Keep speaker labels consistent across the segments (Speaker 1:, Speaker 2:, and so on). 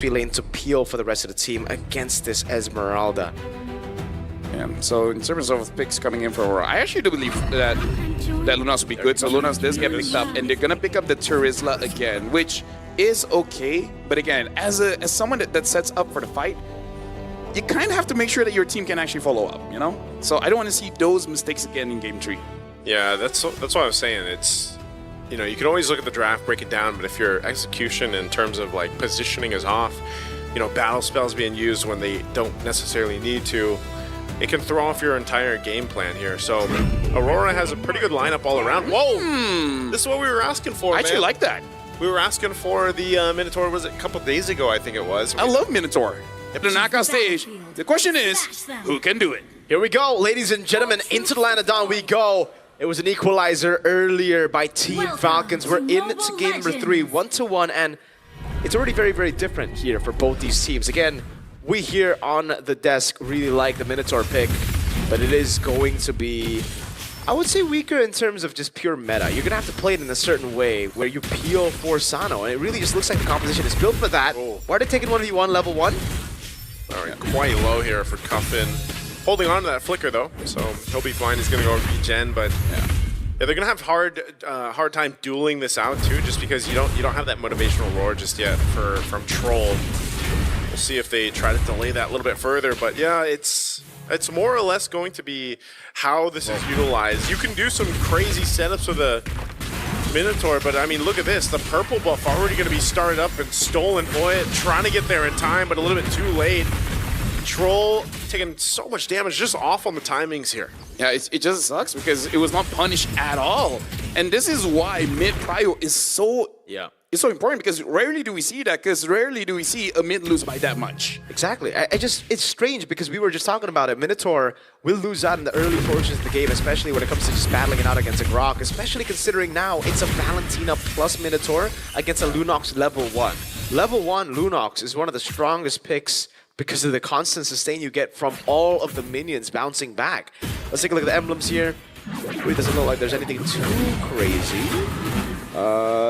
Speaker 1: lane to peel for the rest of the team against this Esmeralda.
Speaker 2: Yeah, so in terms of picks coming in for Aurora, I actually do believe that Lunas will be good. So Lunas does get picked up, and they're gonna pick up the Turisla again, which is okay. But again, as someone that sets up for the fight, you kind of have to make sure that your team can actually follow up, you know? So I don't want to see those mistakes again in Game 3.
Speaker 3: Yeah, that's what I was saying. It's, you know, you can always look at the draft, break it down, but if your execution in terms of like positioning is off, you know, battle spells being used when they don't necessarily need to, it can throw off your entire game plan here. So Aurora has a pretty good lineup all around. Whoa! This is what we were asking for,
Speaker 2: I actually like that.
Speaker 3: We were asking for the Minotaur, was it a couple days ago, I think it was.
Speaker 2: I love Minotaur. If they're not on stage, the question is, who can do it?
Speaker 1: Here we go, ladies and gentlemen, into the Land of Dawn we go. It was an equalizer earlier by Team Falcons. We're into game number 3, 1-1, and it's already very, very different here for both these teams. Again, we here on the desk really like the Minotaur pick, but it is going to be, I would say, weaker in terms of just pure meta. You're going to have to play it in a certain way where you peel for Sano, and it really just looks like the composition is built for that. Why are they taking 1v1 level 1?
Speaker 3: All right, quite low here for Cuffin. Holding on to that flicker though, so he'll be fine. He's gonna go regen, but yeah, they're gonna have hard time dueling this out too, just because you don't have that motivational roar just yet from Troll. We'll see if they try to delay that a little bit further, but yeah, it's more or less going to be how this is utilized. You can do some crazy setups with a Minotaur, but I mean, look at this. The purple buff already going to be started up and stolen. Boy, trying to get there in time, but a little bit too late. Troll taking so much damage just off on the timings here.
Speaker 2: Yeah, it just sucks because it was not punished at all. And this is why mid prio is so it's so important, because rarely do we see that, because rarely do we see a mid lose by that much.
Speaker 1: Exactly. It's strange because we were just talking about it. Minotaur will lose out in the early portions of the game, especially when it comes to just battling it out against a Grok, especially considering now it's a Valentina plus Minotaur against a Lunox level 1. Level 1 Lunox is one of the strongest picks because of the constant sustain you get from all of the minions bouncing back. Let's take a look at the emblems here. It doesn't look like there's anything too crazy.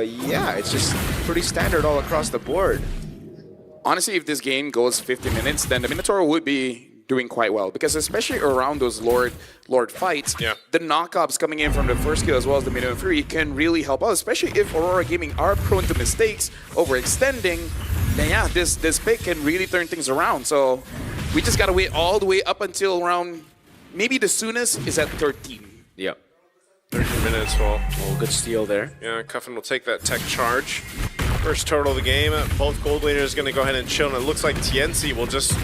Speaker 1: Yeah, it's just pretty standard all across the board.
Speaker 2: Honestly, if this game goes 50 minutes, then the Minotaur would be doing quite well, because especially around those Lord fights, the knockups coming in from the first kill as well as the minimum 3 can really help out, especially if Aurora Gaming are prone to mistakes, overextending. Then yeah, this pick can really turn things around. So we just gotta wait all the way up until around, maybe the soonest is at 13.
Speaker 1: Yep.
Speaker 3: 13 minutes, well.
Speaker 1: Oh, good steal there.
Speaker 3: Yeah, Cuffin will take that tech charge. First turtle of the game. Both gold laners going to go ahead and chill, and it looks like Tienzi will just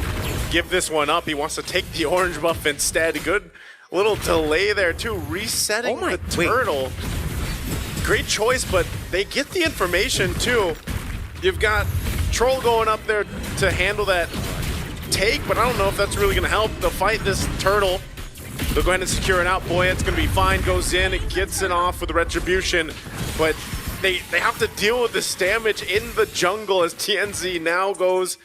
Speaker 3: give this one up. He wants to take the orange buff instead. Good little delay there too, resetting the turtle. Great choice, but they get the information too. You've got Troll going up there to handle that take, but I don't know if that's really going to help. They'll fight this turtle. They'll go ahead and secure it out. Boy, it's going to be fine. Goes in, it gets it off with the retribution, but they have to deal with this damage in the jungle as TNZ now goes,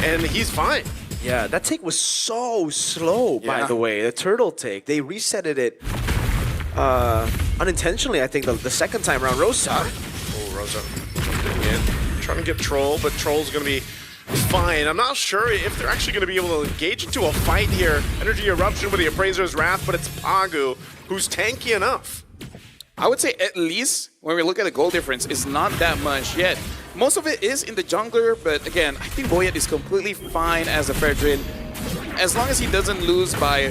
Speaker 3: and he's fine.
Speaker 1: Yeah, that take was so slow, by the way. The turtle take, they resetted it unintentionally, I think, the second time around. Rosa.
Speaker 3: Oh, Rosa. In. Trying to get Troll, but Troll's going to be fine. I'm not sure if they're actually going to be able to engage into a fight here. Energy Eruption with the Appraiser's Wrath, but it's Pagu who's tanky enough.
Speaker 2: I would say at least when we look at the goal difference, it's not that much yet. Most of it is in the jungler, but again, I think Boyet is completely fine as a Fredrin. As long as he doesn't lose by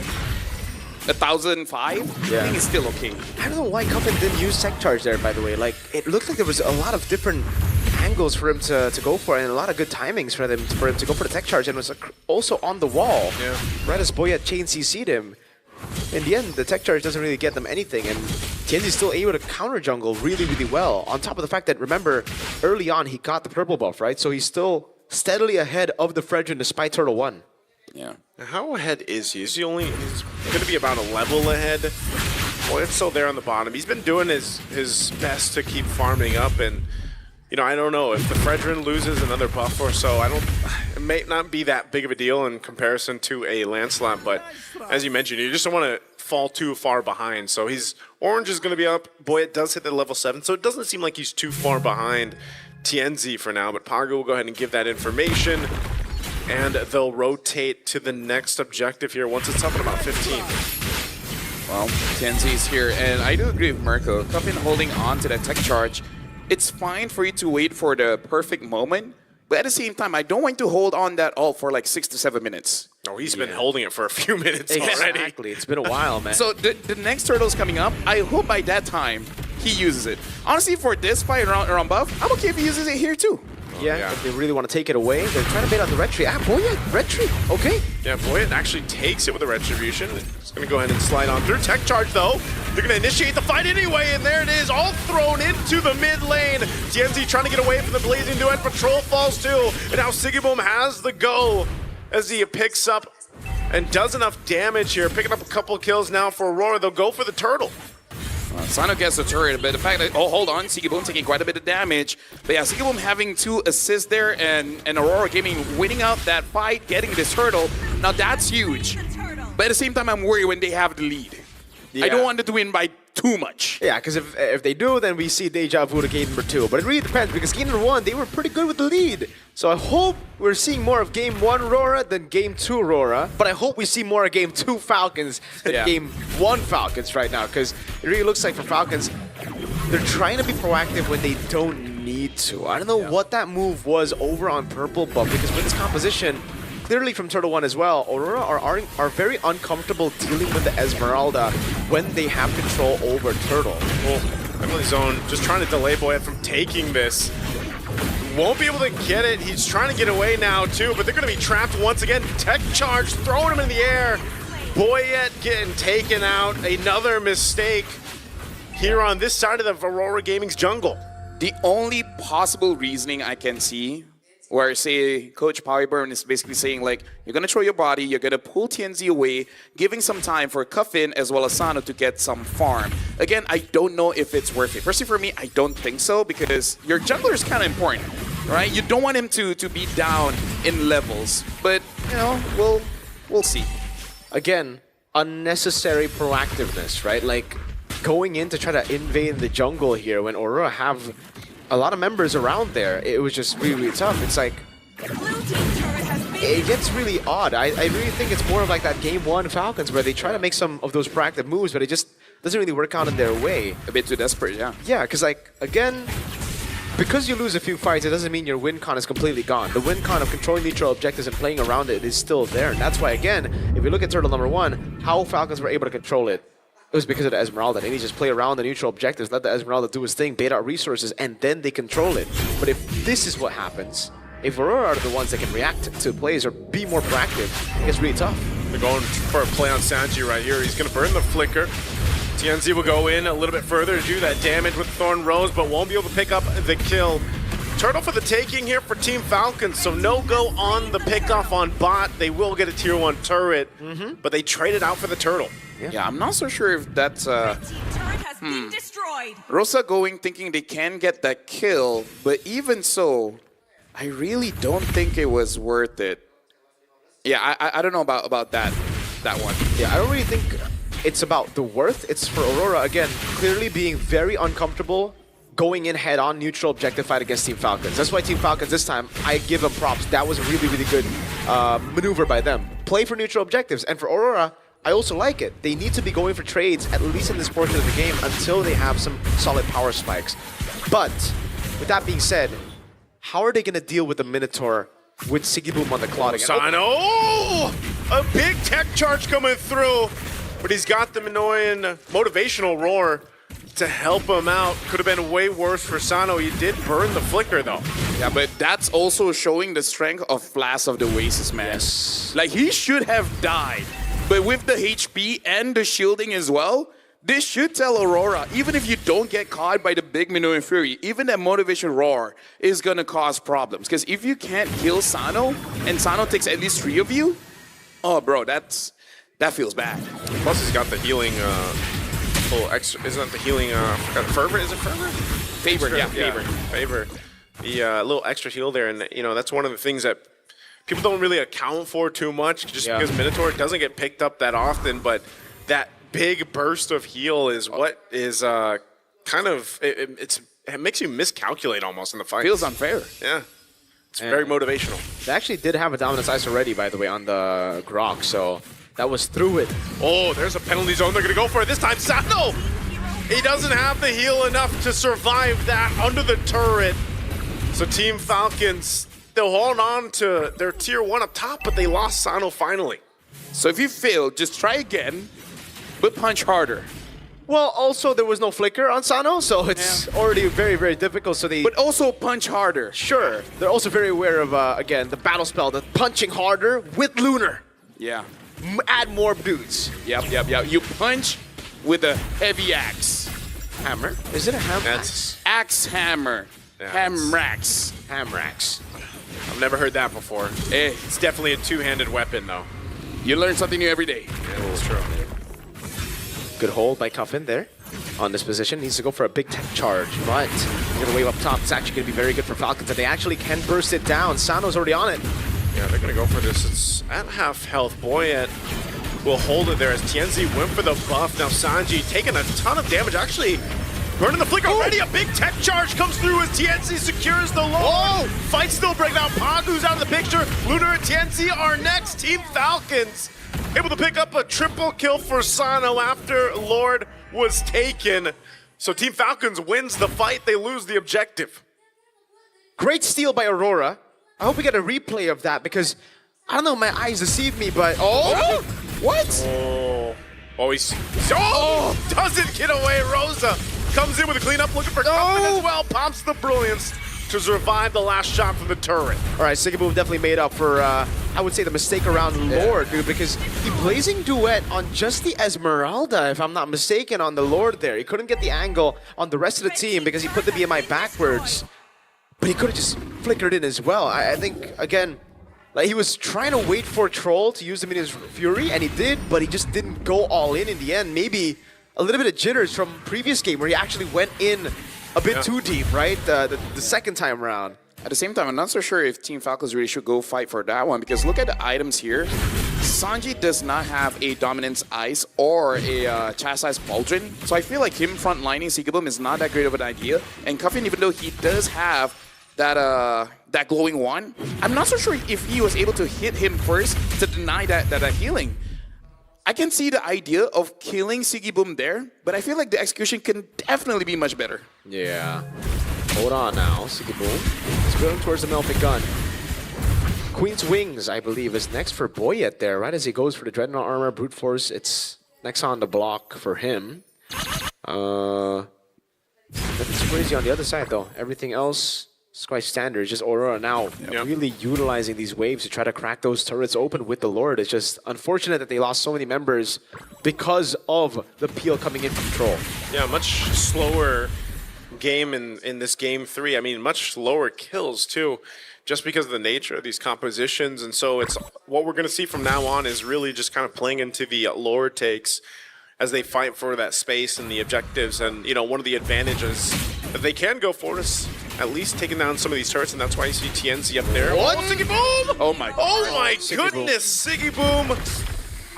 Speaker 2: 1,005, I think it's still okay.
Speaker 1: I don't know why Cuffin didn't use tech charge there, by the way. Like, it looked like there was a lot of different angles for him to go for, and a lot of good timings for him to go for the tech charge, and was also on the wall. Yeah. Right as Boyet chain CC'd him. In the end, the tech charge doesn't really get them anything, and Tienzi's still able to counter jungle really, really well. On top of the fact that, remember, early on he got the purple buff, right? So he's still steadily ahead of the Fredrin despite Turtle 1.
Speaker 3: Yeah. How ahead is he? He's going to be about a level ahead. Boy, it's still there on the bottom. He's been doing his best to keep farming up, and you know, I don't know if the Fredrin loses another buff or so. It may not be that big of a deal in comparison to a Lancelot, but as you mentioned, you just don't want to fall too far behind. So orange is going to be up. Boy, it does hit the level 7, so it doesn't seem like he's too far behind. TNZ for now, but Pago will go ahead and give that information, and they'll rotate to the next objective here once it's up at about 15.
Speaker 2: Well, TNZ's here, and I do agree with Mirko. Cuffin holding on to that tech charge. It's fine for you to wait for the perfect moment, but at the same time, I don't want to hold on that all for like 6 to 7 minutes.
Speaker 3: Oh, he's been holding it for a few minutes already.
Speaker 1: Exactly. It's been a while, man.
Speaker 2: So the next turtle's coming up. I hope by that time he uses it. Honestly, for this fight around buff, I'm okay if he uses it here too.
Speaker 1: Yeah, if they really want to take it away, they're trying to bait on the red tree. Ah, Boyet, red tree, okay.
Speaker 3: Yeah, Boyet actually takes it with a retribution. He's going to go ahead and slide on through. Tech charge, though. They're going to initiate the fight anyway, and there it is, all thrown into the mid lane. TNZ trying to get away from the Blazing Duet. Patrol falls too, and now Sigiboom has the go as he picks up and does enough damage here. Picking up a couple of kills now for Aurora. They'll go for the turtle.
Speaker 2: Sano gets the turret, but the fact that, oh, hold on, Sigiboom taking quite a bit of damage. But yeah, Sigiboom having 2 assists there, and Aurora Gaming winning out that fight, getting this turtle. Now that's huge. But at the same time, I'm worried when they have the lead. I don't want them to win by too much.
Speaker 1: Yeah, because if they do, then we see Deja Vu to game number 2. But it really depends, because game number 1, they were pretty good with the lead. So I hope we're seeing more of game 1 Aurora than game 2 Aurora. But I hope we see more of game 2 Falcons than game 1 Falcons right now. Because it really looks like for Falcons, they're trying to be proactive when they don't need to. I don't know what that move was over on Purple, but because with this composition, clearly from Turtle 1 as well, Aurora are very uncomfortable dealing with the Esmeralda when they have control over Turtle.
Speaker 3: Well, Emily Zone just trying to delay Boyet from taking this. Won't be able to get it. He's trying to get away now too, but they're going to be trapped once again. Tech charge, throwing him in the air. Boyet getting taken out. Another mistake here on this side of the Aurora Gaming's jungle.
Speaker 2: The only possible reasoning I can see where, say, Coach Polyburn is basically saying, like, you're going to throw your body, you're going to pull TNZ away, giving some time for Cuffin as well as Sano to get some farm. Again, I don't know if it's worth it. Personally, for me, I don't think so, because your jungler is kind of important, right? You don't want him to be down in levels. But, you know, we'll see.
Speaker 1: Again, unnecessary proactiveness, right? Like, going in to try to invade the jungle here when Aurora have a lot of members around there, it was just really, really tough. It's like, it gets really odd. I really think it's more of like that game 1 Falcons where they try to make some of those proactive moves, but it just doesn't really work out in their way.
Speaker 2: A bit too desperate, yeah.
Speaker 1: Yeah, because like, again, because you lose a few fights, it doesn't mean your win con is completely gone. The win con of controlling neutral objectives and playing around it is still there. And that's why, again, if you look at Turtle number 1, how Falcons were able to control it, it was because of the Esmeralda. They need to just play around the neutral objectives, let the Esmeralda do his thing, bait out resources, and then they control it. But if this is what happens, if Aurora are the ones that can react to plays or be more proactive, it gets really tough.
Speaker 3: They're going for a play on Sanji right here. He's going to burn the flicker. TNZ will go in a little bit further to do that damage with Thorn Rose, but won't be able to pick up the kill. Turtle for the taking here for Team Falcons, so no go on the pickoff on bot. They will get a tier 1 turret, but they traded out for the turtle.
Speaker 2: Yeah, I'm not so sure if that's Rosa going thinking they can get that kill, but even so, I really don't think it was worth it. Yeah, I don't know about that one.
Speaker 1: Yeah, I don't really think it's about the worth. It's for Aurora, again, clearly being very uncomfortable going in head-on neutral objective fight against Team Falcons. That's why Team Falcons this time, I give them props. That was a really, really good maneuver by them. Play for neutral objectives. And for Aurora, I also like it. They need to be going for trades, at least in this portion of the game, until they have some solid power spikes. But, with that being said, how are they going to deal with the Minotaur with Sigiboom on the clock again?
Speaker 3: Sano! A big tech charge coming through, but he's got the annoying motivational roar to help him out. Could have been way worse for Sano. He did burn the flicker, though.
Speaker 2: Yeah, but that's also showing the strength of Flash of the Oasis, man.
Speaker 1: Yes.
Speaker 2: Like, he should have died. But with the HP and the shielding as well, this should tell Aurora, even if you don't get caught by the big Minoan Fury, even that motivation roar is going to cause problems. Because if you can't kill Sano, and Sano takes at least 3 of you, oh, bro, that feels bad.
Speaker 3: Plus, he's got the healing, little extra, isn't that the healing, fervor? Is it fervor?
Speaker 2: Favor, yeah, favor.
Speaker 3: Favor. The little extra heal there, and, you know, that's one of the things that people don't really account for too much, just because Minotaur doesn't get picked up that often, but that big burst of heal is what is kind of, it's it makes you miscalculate almost in the fight.
Speaker 2: Feels unfair.
Speaker 3: Yeah. It's very motivational.
Speaker 1: They actually did have a dominance ice already, by the way, on the Grok, so that was through it.
Speaker 3: Oh, there's a penalty zone. They're going to go for it this time. Sano! He doesn't have the heal enough to survive that under the turret. So Team Falcons, they'll hold on to their tier 1 up top, but they lost Sano finally.
Speaker 2: So if you fail, just try again, but punch harder.
Speaker 1: Well, also, there was no flicker on Sano, so it's already very, very difficult. So they...
Speaker 2: But also punch harder.
Speaker 1: Sure. They're also very aware of, again, the battle spell, the punching harder with Lunar.
Speaker 2: Yeah.
Speaker 1: Add more dudes.
Speaker 2: Yep. You punch with a heavy axe.
Speaker 1: Hammer? Is it a hammer?
Speaker 3: That's...
Speaker 2: Axe hammer.
Speaker 3: Yeah,
Speaker 2: Hamrax.
Speaker 1: Hamrax.
Speaker 3: I've never heard that before.
Speaker 2: Hey,
Speaker 3: It's definitely a two-handed weapon, though.
Speaker 2: you learn something new every day.
Speaker 3: Yeah, that's true.
Speaker 1: Good hold by Cuffin there on this position. Needs to go for a big tech charge, but he's going to wave up top. It's actually going to be very good for Falcons, and they actually can burst it down. Sano's already on it.
Speaker 3: Yeah, they're going to go for this. It's at half health. Boyet will hold it there as Tienzi went for the buff. Now Sanji taking a ton of damage. Actually, burning the flicker already. A big tech charge comes through as Tienzi secures the Lord. Fight still breaking out. Pagu's out of the picture. Lunar and Tienzi are next. Team Falcons able to pick up a triple kill for Sano after Lord was taken. So Team Falcons wins the fight. They lose the objective.
Speaker 1: Great steal by Aurora. I hope we get a replay of that because, I don't know, my eyes deceive me, but... Oh! What?
Speaker 3: Oh, he's... Oh! Doesn't get away. Rosa comes in with a cleanup, looking for Cuffin as well. Pops the brilliance to survive the last shot from the turret.
Speaker 1: All right, Sigiboom definitely made up for, I would say, the mistake around Lord, dude, because he blazing duet on just the Esmeralda, if I'm not mistaken, on the Lord there. He couldn't get the angle on the rest of the team because he put the BMI backwards, but he could have just flickered in as well. I think, again, like he was trying to wait for Troll to use the Minions Fury, and he did, but he just didn't go all in the end. Maybe a little bit of jitters from previous game where he actually went in a bit too deep, right? The second time around.
Speaker 2: At the same time, I'm not so sure if Team Falcons really should go fight for that one because look at the items here. Sanji does not have a Dominance Ice or a Chastise Pauldron, so I feel like him frontlining Sigiboom is not that great of an idea. And Cuffin, even though he does have that glowing one, I'm not so sure if he was able to hit him first to deny that healing. I can see the idea of killing Sigiboom there, but I feel like the execution can definitely be much better.
Speaker 1: Yeah. Hold on now, Sigiboom. He's going towards the Melting Gun. Queen's Wings, I believe, is next for Boyet there, right as he goes for the Dreadnought Armor, Brute Force. It's next on the block for him. Nothing too crazy on the other side, though. Everything else is quite standard. Just Aurora now really utilizing these waves to try to crack those turrets open with the Lord. It's just unfortunate that they lost so many members because of the peel coming in from Troll.
Speaker 3: Yeah, much slower game in this game 3. I mean, much lower kills too, just because of the nature of these compositions. And so it's what we're going to see from now on is really just kind of playing into the Lord takes as they fight for that space and the objectives. And, you know, one of the advantages that they can go for is at least taking down some of these turrets, and that's why you see TNC up there.
Speaker 1: What?
Speaker 3: Oh, Sigiboom!
Speaker 2: Oh my
Speaker 3: Goodness, Sigiboom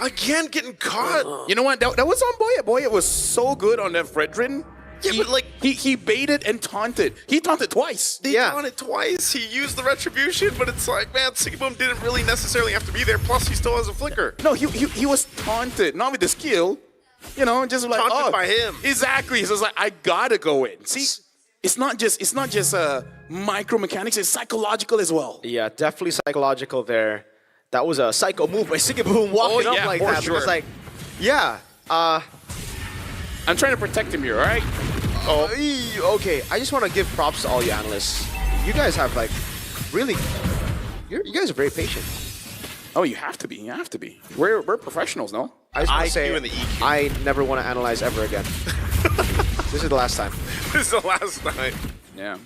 Speaker 3: again getting caught.
Speaker 2: You know what? That was on Boyet. Boyet was so good on that Fredrin.
Speaker 3: Yeah, but like
Speaker 2: he baited and taunted. He taunted twice.
Speaker 3: They done it twice. He used the retribution, but it's like, man, Sigiboom didn't really necessarily have to be there. Plus, he still has a flicker.
Speaker 2: No, he was taunted, not with the skill. You know, just like
Speaker 3: Taunted by him.
Speaker 2: Exactly. So it's like I gotta go in. See, it's not just micro mechanics. It's psychological as well.
Speaker 1: Yeah, definitely psychological there. That was a psycho move by Sigiboom walking up like that.
Speaker 2: Sure.
Speaker 1: It was like, yeah.
Speaker 2: I'm trying to protect him here. All right.
Speaker 1: Okay, I just want to give props to all you analysts. You guys have like really, you guys are very patient.
Speaker 2: Oh, you have to be. You have to be. We're professionals, no?
Speaker 1: I just want to say,
Speaker 3: and the EQ.
Speaker 1: I never want to analyze ever again. This is the last time.
Speaker 3: This is the last time.
Speaker 2: Yeah.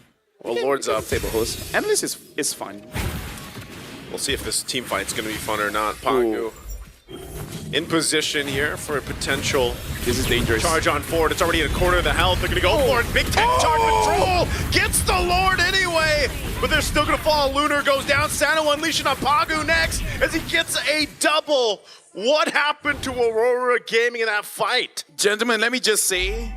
Speaker 3: Well, Lord's up.
Speaker 2: Table host. Analyst is fun.
Speaker 3: We'll see if this team fight's going to be fun or not. Pagu in position here for a potential
Speaker 2: This is dangerous.
Speaker 3: charge on forward. It's already at a quarter of the health. They're going to go for it. Big tech charge control. Gets the Lord anyway. But they're still going to fall. Lunar goes down. Sano unleashing on Pagu next as he gets a double. What happened to Aurora Gaming in that fight?
Speaker 2: Gentlemen, let me just say,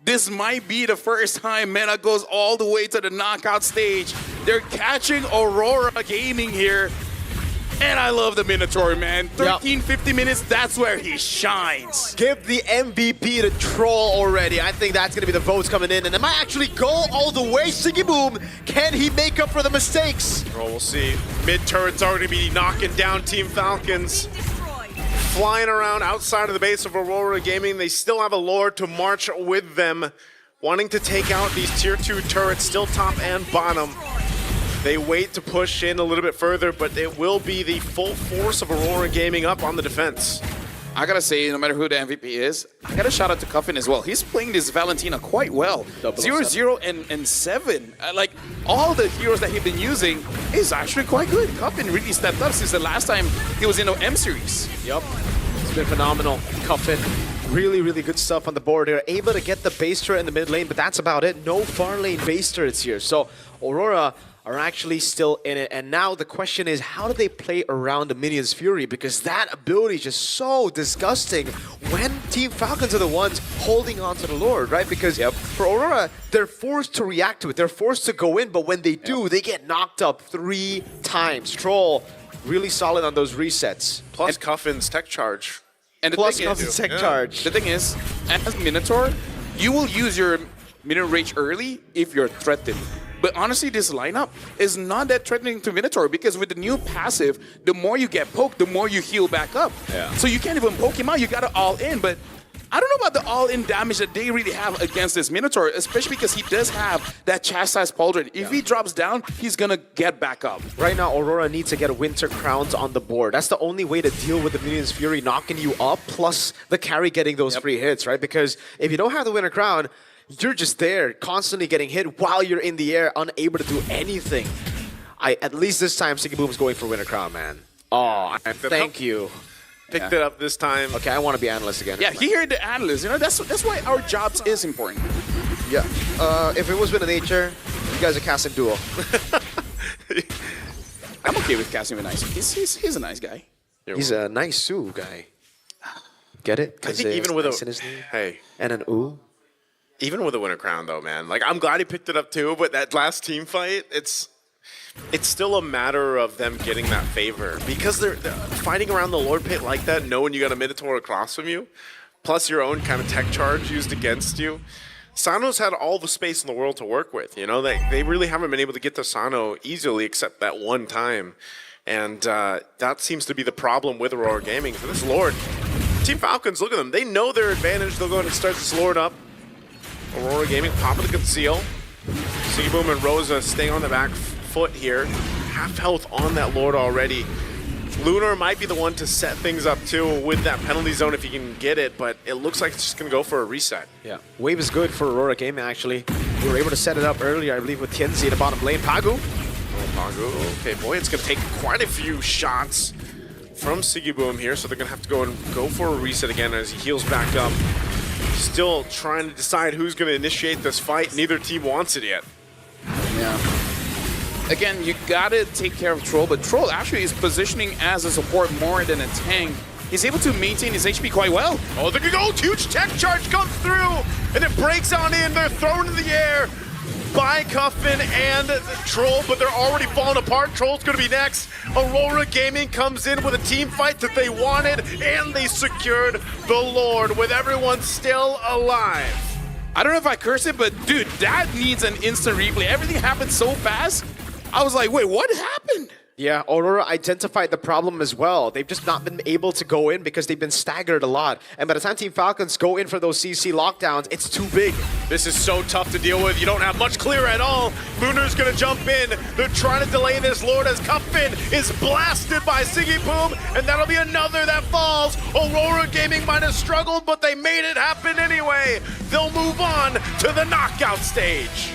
Speaker 2: this might be the first time Meta goes all the way to the knockout stage. They're catching Aurora Gaming here. And I love the Minotaur, man. 13, 50 minutes, that's where he shines.
Speaker 1: Give the MVP to Troll already. I think that's going to be the votes coming in. And it might actually go all the way. Siggy Boom, can he make up for the mistakes?
Speaker 3: Well, we'll see. Mid-turret's already be knocking down Team Falcons. Flying around outside of the base of Aurora Gaming. They still have a Lord to march with them. Wanting to take out these tier 2 turrets, still top and bottom. They wait to push in a little bit further, but it will be the full force of Aurora Gaming up on the defense.
Speaker 2: I gotta say, no matter who the MVP is, I gotta shout out to Cuffin as well. He's playing this Valentina quite well. 0-0 and 7. Like, all the heroes that he's been using is actually quite good. Cuffin really stepped up since the last time he was in the M series.
Speaker 1: Yep, it's been phenomenal. Cuffin, really, really good stuff on the board. They're able to get the base turret in the mid lane, but that's about it. No far lane base turrets here. So Aurora are actually still in it. And now the question is, how do they play around the Minion's Fury? Because that ability is just so disgusting when Team Falcons are the ones holding on to the Lord, right? Because for Aurora, they're forced to react to it. They're forced to go in, but when they do, they get knocked up 3 times. Troll, really solid on those resets.
Speaker 3: Plus Cuffin's tech charge.
Speaker 2: And the
Speaker 1: Plus
Speaker 2: thing is,
Speaker 1: Cuffin's tech charge.
Speaker 2: the thing is, as Minotaur, you will use your Minion Rage early if you're threatened. But honestly, this lineup is not that threatening to Minotaur because with the new passive, the more you get poked, the more you heal back up.
Speaker 3: Yeah.
Speaker 2: So you can't even poke him out, you gotta all in. But I don't know about the all-in damage that they really have against this Minotaur, especially because he does have that chastised pauldron. If he drops down, he's gonna get back up.
Speaker 1: Right now, Aurora needs to get Winter Crowns on the board. That's the only way to deal with the Minion's Fury knocking you up, plus the carry getting those free hits, right? Because if you don't have the Winter Crown, you're just there, constantly getting hit while you're in the air, unable to do anything. At least this time, Siggy Boom's going for Winter Crown, man. Oh, thank you.
Speaker 3: Picked it up this time.
Speaker 1: Okay, I want to be analyst again.
Speaker 2: Yeah, he heard the analyst. You know, that's why our jobs is important.
Speaker 1: Yeah. If it was with nature, you guys are casting duo.
Speaker 2: I'm okay with casting him nice. He's a nice guy.
Speaker 1: He's a nice Sue guy. Get it?
Speaker 3: I think even with
Speaker 1: nice in his name.
Speaker 3: Hey.
Speaker 1: And an ooh.
Speaker 3: Even with a Winter Crown, though, man. Like, I'm glad he picked it up, too, but that last team fight, it's still a matter of them getting that favor. Because they're fighting around the Lord Pit like that, knowing you got a Minotaur across from you, plus your own kind of tech charge used against you. Sano's had all the space in the world to work with, you know? They really haven't been able to get to Sano easily except that one time. And that seems to be the problem with Aurora Gaming. For this Lord, Team Falcons, look at them. They know their advantage. They'll go ahead and start this Lord up. Aurora Gaming popping the conceal. Siggy Boom and Rosa staying on the back foot here. Half health on that Lord already. Lunar might be the one to set things up too with that penalty zone if he can get it, but it looks like it's just going to go for a reset.
Speaker 1: Yeah, wave is good for Aurora Gaming actually. They were able to set it up earlier, I believe, with Tienzi in the bottom lane. Pagu.
Speaker 3: Oh, Pagu. Okay, boy, it's going to take quite a few shots from Siggy Boom here, so they're going to have to go for a reset again as he heals back up. Still trying to decide who's going to initiate this fight. Neither team wants it yet.
Speaker 2: Yeah. Again, you gotta take care of Troll, but Troll actually is positioning as a support more than a tank. He's able to maintain his HP quite well.
Speaker 3: Oh, there you go! Huge tech charge comes through, and it breaks on in. They're thrown in the air by Cuffin and Troll, but they're already falling apart. Troll's gonna be next. Aurora Gaming comes in with a team fight that they wanted, and they secured the Lord with everyone still alive.
Speaker 2: I don't know if I curse it, but dude, that needs an instant replay. Everything happened so fast. I was like, wait, what happened?
Speaker 1: Yeah, Aurora identified the problem as well. They've just not been able to go in because they've been staggered a lot. And by the time Team Falcons go in for those CC lockdowns, it's too big.
Speaker 3: This is so tough to deal with. You don't have much clear at all. Lunar's gonna jump in. They're trying to delay this Lord as Cuffin is blasted by Siggy Boom, and that'll be another that falls. Aurora Gaming might have struggled, but they made it happen anyway. They'll move on to the knockout stage.